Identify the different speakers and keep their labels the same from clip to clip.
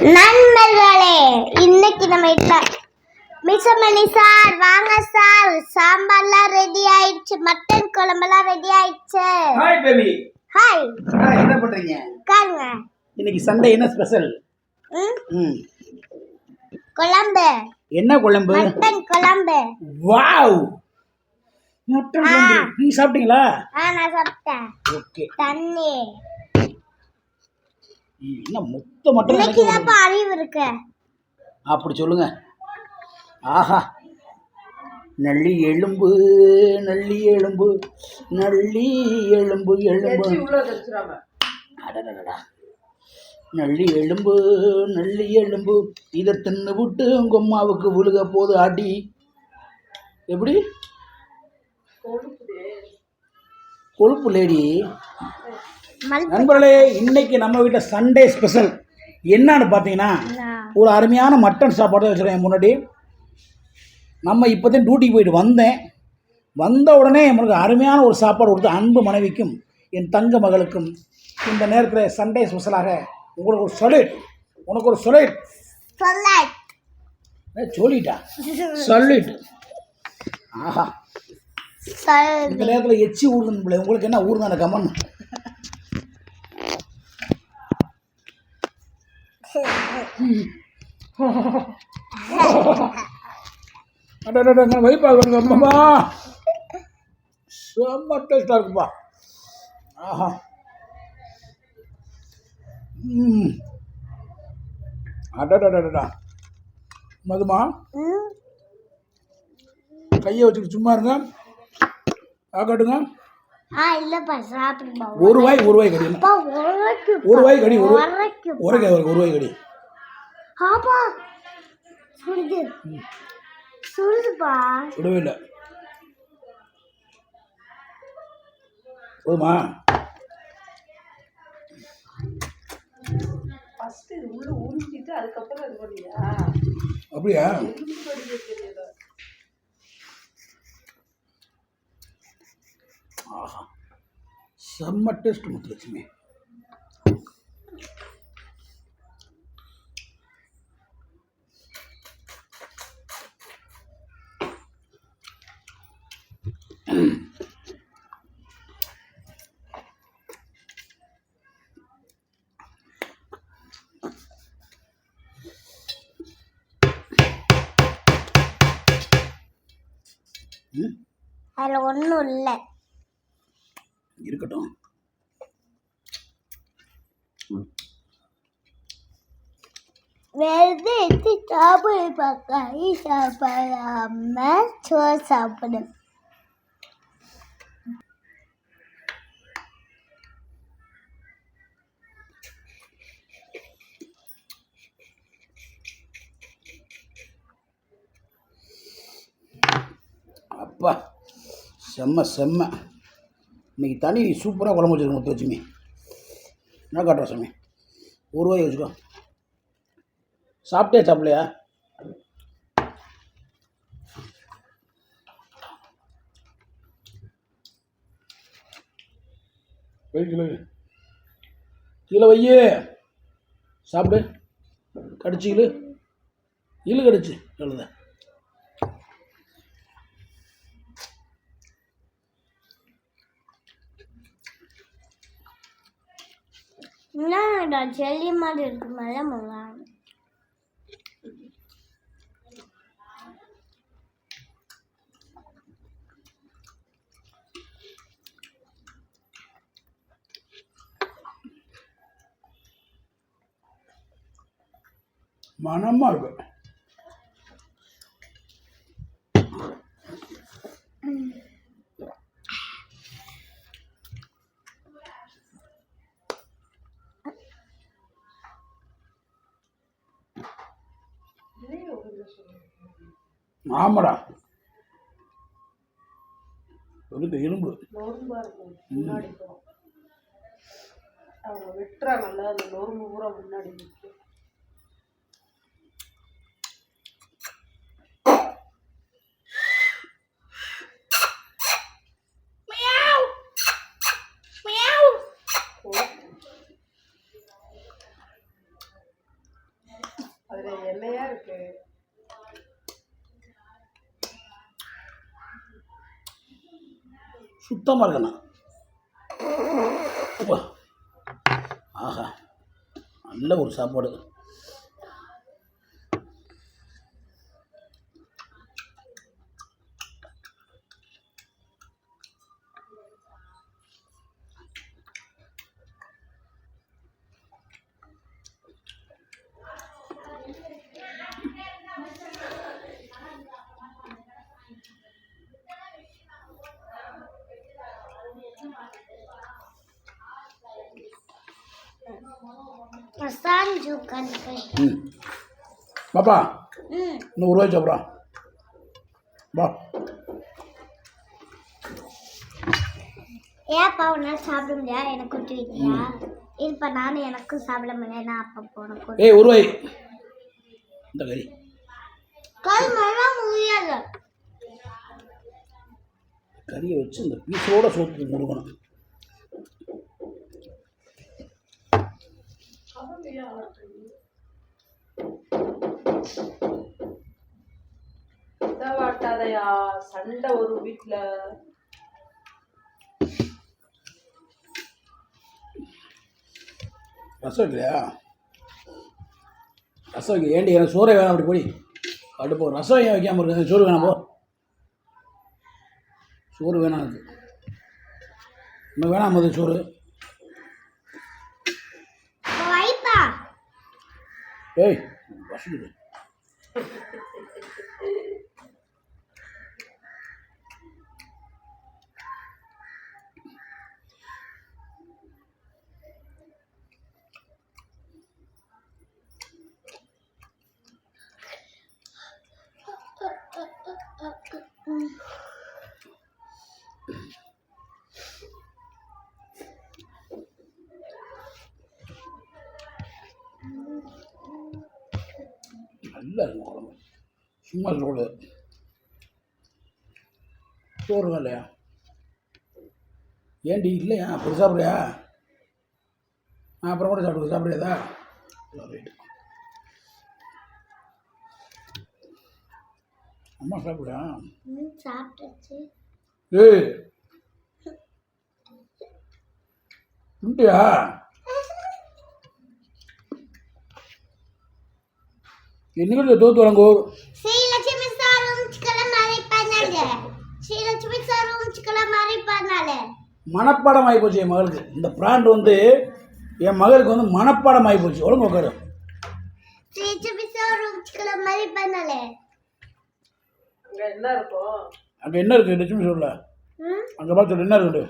Speaker 1: நண்பர்களே, இன்னைக்கு நம்ம மிசமணி சார் வாங்க சார். சாம்பார்லாம் ரெடி ஆயிடுச்சு, மட்டன் குழம்பெல்லாம் ரெடி ஆயிடுச்சு.
Speaker 2: Hi baby.
Speaker 1: ஹாய்.
Speaker 2: என்ன பண்றீங்க?
Speaker 1: காங்க.
Speaker 2: இன்னைக்கு சண்டே என்ன ஸ்பெஷல்?
Speaker 1: குழம்பு.
Speaker 2: என்ன குழம்பு?
Speaker 1: மட்டன் குழம்பு.
Speaker 2: வாவ், மட்டன் குழம்பு. நீ சாப்பிட்டீங்களா?
Speaker 1: நான் சாப்பிட்டேன்.
Speaker 2: ஓகே.
Speaker 1: தண்ணி.
Speaker 2: என்ன மொத்த மட்டன்
Speaker 1: இன்னைக்கு தான் அறிவு இருக்கு.
Speaker 2: அப்படி சொல்லுங்க. ஆஹா, நல்லி எலும்பு நல்லி எலும்பு நல்லி எலும்பு எலும்பு. அடடடா, நல்லி எலும்பு நல்லி எலும்பு. இதை தின்னு விட்டு உங்க அம்மாவுக்கு விழுக போது அடி. எப்படி கொழுப்பு லேடி. நண்பர்களே, இன்னைக்கு நம்ம வீட்டில் சண்டே ஸ்பெஷல் என்னன்னு பார்த்தீங்கன்னா, ஒரு அருமையான மட்டன் சாப்பாடு வச்சுருக்கேன். முன்னாடி நம்ம இப்போ தான் டியூட்டிக்கு போயிட்டு வந்த உடனே நம்மளுக்கு அருமையான ஒரு சாப்பாடு கொடுத்து அன்பு மனைவிக்கும் என் தங்க மகளுக்கும் இந்த நேரத்தில் சண்டே ஸ்பெஷலாக உங்களுக்கு ஒரு சொல்லிட், உனக்கு ஒரு சொல்லிட் சொல்லிட்டா சொல்லிட்டு. ஆஹா, இந்த நேரத்தில் எச்சி ஊருதுன்னு உங்களுக்கு என்ன ஊருதான கம்மன். வைப்பாங்க அம்மா, செம்ம டேஸ்டாக இருக்குப்பா. ஆஹா, அடடடா. மதுமா, கையை வச்சுட்டு சும்மா இருங்க. காட்டுங்க. ஒரு வாய் கடி. ஒரு வாய் கடி. ஒரு வாய் கடி. விடவே இல்லை. போதுமா? அப்படியா? ஆஹா, செம்ம டேஸ்ட் முத்துலட்சுமி.
Speaker 1: அதுல ஒன்றும் இல்லை,
Speaker 2: இருக்கட்டும்.
Speaker 1: வெறுതെ சாப்பிடு பக்காய் சாப்பிடாம சோறு சாப்பிடு.
Speaker 2: அப்பா, செம்ம. இன்னைக்கு தனி சூப்பராக குழம்பு வச்சுருக்கோம் முத்துலட்சுமி. என்ன காட்டுற சாமி? ஒரு வாய் வச்சுக்கோ. சாப்பிட்டே சாப்பிடலையா? கீழே வையே, சாப்பிடு. கடிச்சு இழு கடிச்சு எழுத.
Speaker 1: என்னடா செல்லி மாதிரி இருக்கு மேல முங்க.
Speaker 2: மனமா இருக்கு. ஆமாடா, இரும்பு
Speaker 3: முன்னாடி அவங்க வெட்டுறாங்கல்ல, அந்த நொறும்பு பூரா முன்னாடி நிற்கும். அதுல எண்ணெயா இருக்கு.
Speaker 2: சுத்தமாக இருக்கண்ணா. அப்பா, ஆஹா, நல்ல ஒரு சாப்பாடு.
Speaker 1: Sanju country.
Speaker 2: பாப்பா இன்னும் ஒரு ரூபாய் சாப்பிட்றா. வா.
Speaker 1: ஏன்ப்பா உன்னால சாப்பிட முடியாது? எனக்கு குட்டி வைக்கியா? இல்லப்பா நானும் எனக்கும் சாப்பிட முடியாது. நான் அப்பா போன
Speaker 2: ஏய், ஒரு ரூபாய் இந்த கறி
Speaker 1: கல் மரம் முடியாது.
Speaker 2: கறியை வச்சு இந்த பீஸோட சோத்துக்கு முடுக்கணும்.
Speaker 3: வாட்டாதையா சண்டை ஒரு வீட்டுல.
Speaker 2: ரசம் வைக்கலையா? ரசம் வைக்க ஏண்டி? எனக்கு சோறே வேணாம். அப்படி போய் அடுப்போ ரசம் ஏன் வைக்காமல் இருக்கு? சோறு வேணாம். போ, சோறு வேணாம். எனக்கு இன்னும் வேணாம். அது சோறு
Speaker 1: வைப்பா.
Speaker 2: ஏய், பசிக்குது. நல்லா இருக்கும் குழம்பு. சும்மா சொல்லக்கூடாது. சோறுங்க இல்லையா? ஏண்டி இல்லையா? அப்படி சாப்பிட்றியா? நான் அப்புறம் கூட சாப்பிட்றியாதா? ரைட்டு, அம்மா சாப்பிட்றியா?
Speaker 1: சாப்பிட்டுச்சு.
Speaker 2: ஏய், உண்டியா? என்னைக்கு தோத்து வழங்கூர்
Speaker 1: ஸ்ரீலட்சுமி சார் உம்ச்சிக்கல மாதிரி பண்ணாங்க. ஸ்ரீலட்சுமி சார் உம்ச்சிக்கல மாதிரி பண்ணாலே
Speaker 2: மனப்பாடம் ஆகி போச்சு என் மகளுக்கு. இந்த பிராண்ட் வந்து என் மகளுக்கு வந்து மனப்பாடம் ஆகி போச்சு. ஒழுங்கு உட்காரு.
Speaker 1: ஸ்ரீலட்சுமி சார் உம்ச்சிக்கல மாதிரி பண்ணாலே
Speaker 3: அங்க என்ன இருக்கும்?
Speaker 2: அங்கே என்ன இருக்குது? லட்சுமி சொல்ல அங்கே பார்த்து என்ன இருக்குது?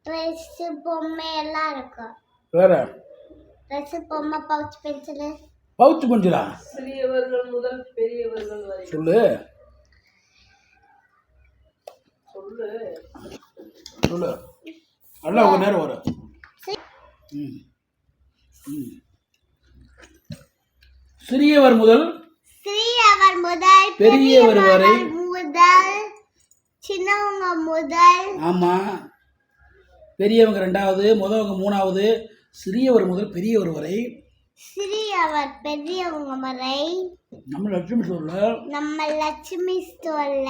Speaker 1: ட்ரெஸ் பொம்மை எல்லாம் இருக்கும்.
Speaker 2: வேற
Speaker 1: ட்ரெஸ் பொம்மை பவுச் பென்சிலு.
Speaker 2: பவுச்சு பஞ்சிலா?
Speaker 3: சிறியவர்கள் முதல் பெரியவர்கள் வரை.
Speaker 2: சொல்லு
Speaker 3: சொல்லு
Speaker 2: சொல்லு. நல்லா ஒரு நேரம் வரும். ம் ம். சிறியவர் முதல்
Speaker 1: சிறியவர் முதல்
Speaker 2: பெரியவர் வரை.
Speaker 1: முதல் சின்னவங்க முதல்.
Speaker 2: ஆமாம், பெரியவங்க ரெண்டாவது, முதவங்க மூணாவது, சிறியவர் முதல் பெரியவர் வரை.
Speaker 1: சிறியவர் பெரியவங்க வரை.
Speaker 2: நம்ம லட்சுமி சொல்ல
Speaker 1: நம்ம லட்சுமி ஸ்டோர்ல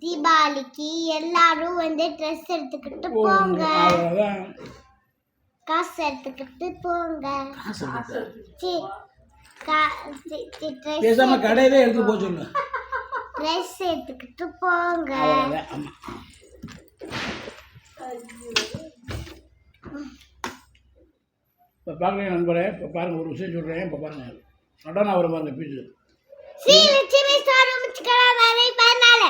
Speaker 1: தீபாவளிக்கு எல்லாரும் வந்து ட்ரெஸ் எடுத்துக்கிட்டு போங்க.
Speaker 2: அவ்வளோதான்.
Speaker 1: காசு எடுத்துக்கிட்டு போங்க.
Speaker 2: பேசாம கடையவே எடுத்து போக சொல்லு.
Speaker 1: ட்ரெஸ் எடுத்துக்கிட்டு போங்க.
Speaker 2: அவ்வளோதான். ஆமாம். இப்போ பார்க்குறேன் நண்பரே. இப்போ பாருங்கள், ஒரு விஷயம் சொல்கிறேன். இப்போ பாருங்கள், நடனம் வர பாருங்க பீச்சு.
Speaker 1: ஸ்ரீலட்சுமி சார் உம்ச்சிக்கல மாதிரி பண்ணாலே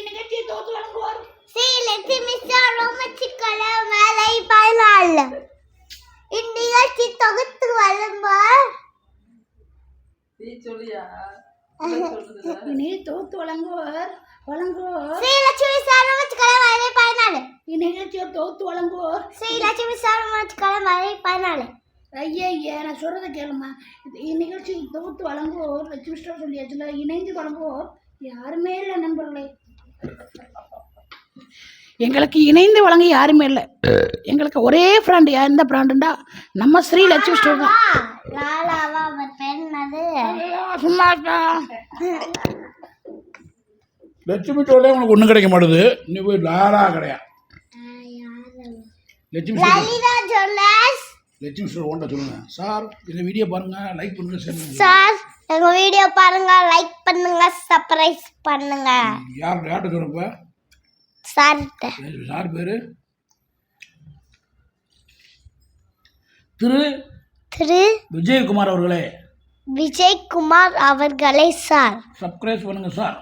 Speaker 2: நிகழ்ச்சியை தோத்து வழங்குவார்.
Speaker 1: ஸ்ரீலட்சுமி சார் உம்ச்சிக்கல மாதிரி பண்ணாலே இந்நிகழ்ச்சி தொகுத்து வழங்குவார்.
Speaker 3: நீ சொல்லியா?
Speaker 4: இனி தோத்து வழங்குவார்
Speaker 1: ஸ்ரீலட்சுமி சார் உம்ச்சிக்கல மாதிரி பண்ணாலே
Speaker 4: இந்நிகழ்ச்சியை தோத்து வழங்குவோர்.
Speaker 1: ஸ்ரீலட்சுமி சார் உம்ச்சிக்கல மாதிரி பண்ணாலே.
Speaker 4: ஐயா நான் சொல்றதை கேளுமா. இந்நிகழ்ச்சி தொகுத்து வழங்குவோர் லட்சுமி ஸ்டோர் சொல்லியாச்சுல. இணைந்து வழங்குவோர் யாருமே இல்லை நண்பர்களே. எங்களுக்கு இணைந்து வழங்க யாருமே இல்லை. எங்களுக்கு ஒரே பிராண்டு, எந்த பிராண்டுண்டா நம்ம ஸ்ரீ லட்சுமி ஸ்டோர் தான்.
Speaker 1: லாலாவா அவர் பேர் என்னது?
Speaker 4: சும்மா இருக்கா?
Speaker 2: லட்சுமி ஸ்டோர்லேயே உனக்கு ஒன்றும் கிடைக்க மாட்டுது. நீ போய் லாலா கிடையாது Lakshmi store.
Speaker 1: Lalitha jewellers.
Speaker 2: Lakshmi store ஓன்ட்ட சொல்லுங்க சார். இந்த வீடியோ பாருங்க, லைக் பண்ணுங்க, ஷேர் பண்ணுங்க.
Speaker 1: சார் எங்க வீடியோ பாருங்க, லைக் பண்ணுங்க, சப்ஸ்கிரைப் பண்ணுங்க.
Speaker 2: யார்கிட்ட சொல்லுப்ப?
Speaker 1: சார்
Speaker 2: சார் பேரு திரு
Speaker 1: திரு
Speaker 2: விஜயகுமார் அவர்களே.
Speaker 1: விஜயகுமார் அவர்களே சார்.
Speaker 2: சப்ஸ்கிரைப் பண்ணுங்க சார்.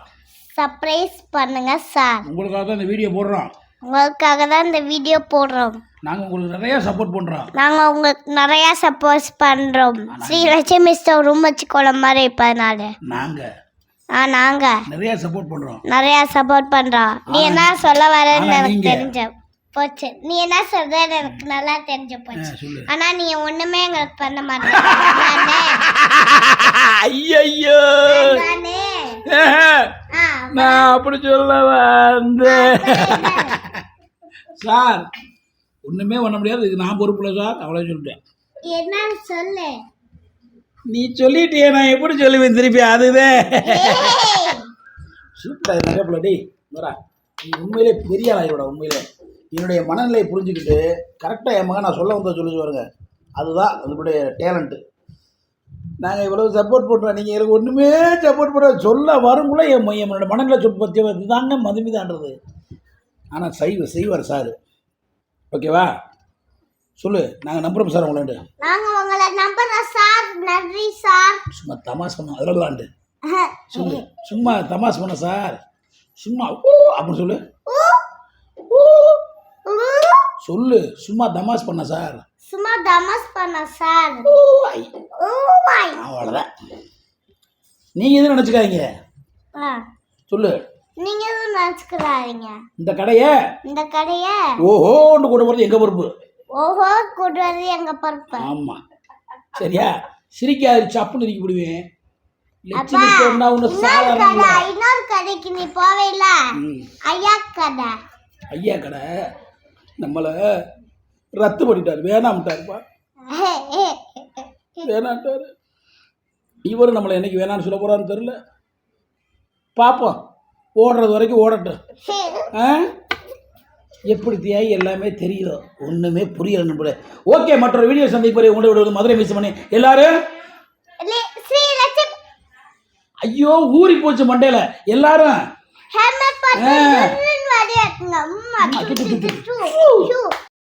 Speaker 1: சர்ப்ரைஸ் பண்ணுங்க சார்.
Speaker 2: உங்களுக்காக தான் இந்த வீடியோ போடுறோம்.
Speaker 1: உங்களுக்காக தான் இந்த வீடியோ போடுறோம்.
Speaker 2: நாங்கள் உங்களுக்கு நிறைய சப்போர்ட் பண்ணுறோம்.
Speaker 1: நாங்கள் உங்களுக்கு நிறையா சப்போர்ட் பண்ணுறோம். ஸ்ரீ லட்சுமி ஸ்டோர் ரூம் வச்சுக்கோள மாதிரி இருப்பதுனால நாங்கள்
Speaker 2: நிறைய சப்போர்ட் பண்ணுறோம்.
Speaker 1: நிறையா சப்போர்ட் பண்ணுறோம். நீ என்ன சொல்ல வரன்னு
Speaker 2: ஆனா
Speaker 1: எனக்கு
Speaker 2: நீங்க-
Speaker 1: தெரிஞ்ச போச்சு. நீ என்ன சொல்றன்னு எனக்கு நல்லா தெரிஞ்சு போச்சு.
Speaker 2: சொல்லு.
Speaker 1: ஆனா நீ ஒண்ணுமே எங்களுக்கு பண்ண மாட்டேன்.
Speaker 2: ஐயோ நான் அப்படி சொல்ல வந்தேன் சார். ஒன்றுமே பண்ண முடியாது, இது நான் பொறுப்பில்லை சார். அவ்வளோ சொல்லிட்டேன்.
Speaker 1: என்னன்னு சொல்லு.
Speaker 2: நீ சொல்லிட்டியே, நான் எப்படி சொல்லுவேன் திருப்பி? அதுதான் சூப்பர் நகைப்பிள்ள. டேய் வரா, நீ உண்மையிலே பெரிய ஆளாயிரோட. உண்மையிலே என்னுடைய மனநிலையை புரிஞ்சுக்கிட்டு கரெக்டாக என் மகன் நான் சொல்ல வந்தால் சொல்லி பாருங்க. அதுதான் அதனுடைய டேலண்ட்டு. நாங்கள் இவ்வளோ சப்போர்ட் பண்ணுறோம், நீங்கள் எனக்கு ஒன்றுமே சப்போர்ட் பண்ணுற சொல்ல வரும்போல என்னோட மனநிலை சொல் பற்றி இதுதாங்க மதுமிதான்றது. ஆனால் செய்வார் சார். ஓகேவா? சொல்லு. நாங்கள் நம்புகிறோம் சார் உங்களாண்டு.
Speaker 1: நாங்க உங்களை நம்புறோம் சார். நன்றி சார்.
Speaker 2: சும்மா தமாஸ் பண்ணோம் அதெல்லாண்டு சொல்லு. சும்மா தமாஸ் பண்ண சார். சும்மா அப்படின்னு சொல்லு. சொல்லு. சும்மா தமாஸ் பண்ண சார்.
Speaker 1: சும்மா தமாஸ் பண்ண சார்.
Speaker 2: அவ்வளோதான். நீங்கள் எதுவும் நினச்சிக்காதீங்க. சொல்லு.
Speaker 1: நீங்க எதுவும் நினைச்சுக்கிறாதீங்க.
Speaker 2: இந்த கடையை ஓஹோன்னு கொண்டு போகிறது எங்கள் பொறுப்பு.
Speaker 1: ஓஹோ கூட்டுறது எங்க பொறுப்பு.
Speaker 2: ஆமாம் சரியா? சிரிக்காது சப்புன்னு இருக்கு விடுவேன். லட்சுமி ஸ்டோர்னா ஒன்று சாதாரண
Speaker 1: இன்னொரு கடைக்கு நீ போவேல. ஐயா கடை.
Speaker 2: ஐயா கடை நம்மளை ரத்து பண்ணிட்டார். வேணாம்ட்டாருப்பா. வேணான்ட்டார். இவர் நம்மளை என்னைக்கு வேணான்னு சொல்ல போகிறான்னு தெரில. பார்ப்போம். ஓடுறது வரைக்கும் ஓடட்டும். எப்படி தியாகி எல்லாமே தெரியுதோ ஒன்றுமே புரியல நம்மள. ஓகே, மற்றொரு வீடியோ சந்திப்பதை உங்களை விடுவது மதுரை மிஸ் பண்ணி எல்லாரும். ஐயோ ஊறி போச்சு மண்டையில எல்லாரும்.